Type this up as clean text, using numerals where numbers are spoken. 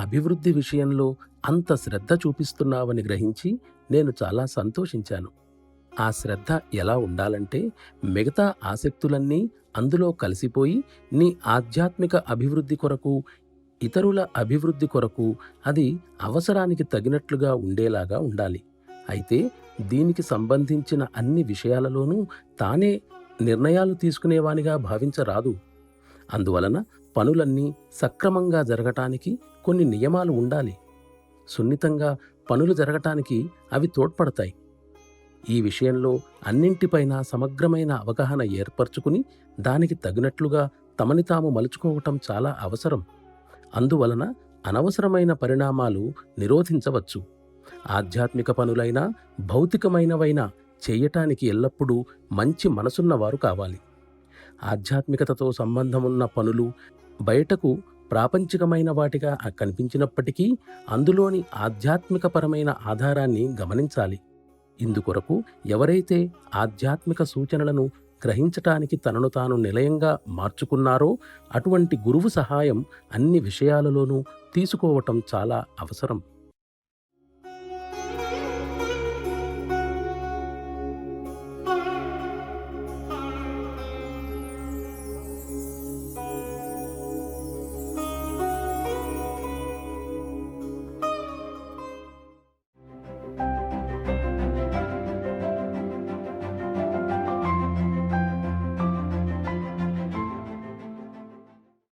అభివృద్ధి విషయంలో అంత శ్రద్ధ చూపిస్తున్నావని గ్రహించి నేను చాలా సంతోషించాను. ఆ శ్రద్ధ ఎలా ఉండాలంటే, మిగతా ఆసక్తులన్నీ అందులో కలిసిపోయి నీ ఆధ్యాత్మిక అభివృద్ధి కొరకు, ఇతరుల అభివృద్ధి కొరకు అది అవసరానికి తగినట్లుగా ఉండేలాగా ఉండాలి. అయితే దీనికి సంబంధించిన అన్ని విషయాలలోనూ తానే నిర్ణయాలు తీసుకునేవానిగా భావించరాదు. అందువలన పనులన్నీ సక్రమంగా జరగటానికి కొన్ని నియమాలు ఉండాలి. సున్నితంగా పనులు జరగటానికి అవి తోడ్పడతాయి. ఈ విషయంలో అన్నింటిపైన సమగ్రమైన అవగాహన ఏర్పరచుకుని దానికి తగినట్లుగా తమని తాము మలుచుకోవటం చాలా అవసరం. అందువలన అనవసరమైన పరిణామాలు నిరోధించవచ్చు. ఆధ్యాత్మిక పనులైనా భౌతికమైనవైనా చేయటానికి ఎల్లప్పుడూ మంచి మనసున్నవారు కావాలి. ఆధ్యాత్మికతతో సంబంధమున్న పనులు బయటకు ప్రాపంచికమైన వాటిగా కనిపించినప్పటికీ అందులోని ఆధ్యాత్మికపరమైన ఆధారాన్ని గమనించాలి. ఇందుకొరకు ఎవరైతే ఆధ్యాత్మిక సూచనలను గ్రహించటానికి తనను తాను నిలయంగా మార్చుకున్నారో అటువంటి గురువు సహాయం అన్ని విషయాలలోనూ తీసుకోవటం చాలా అవసరం.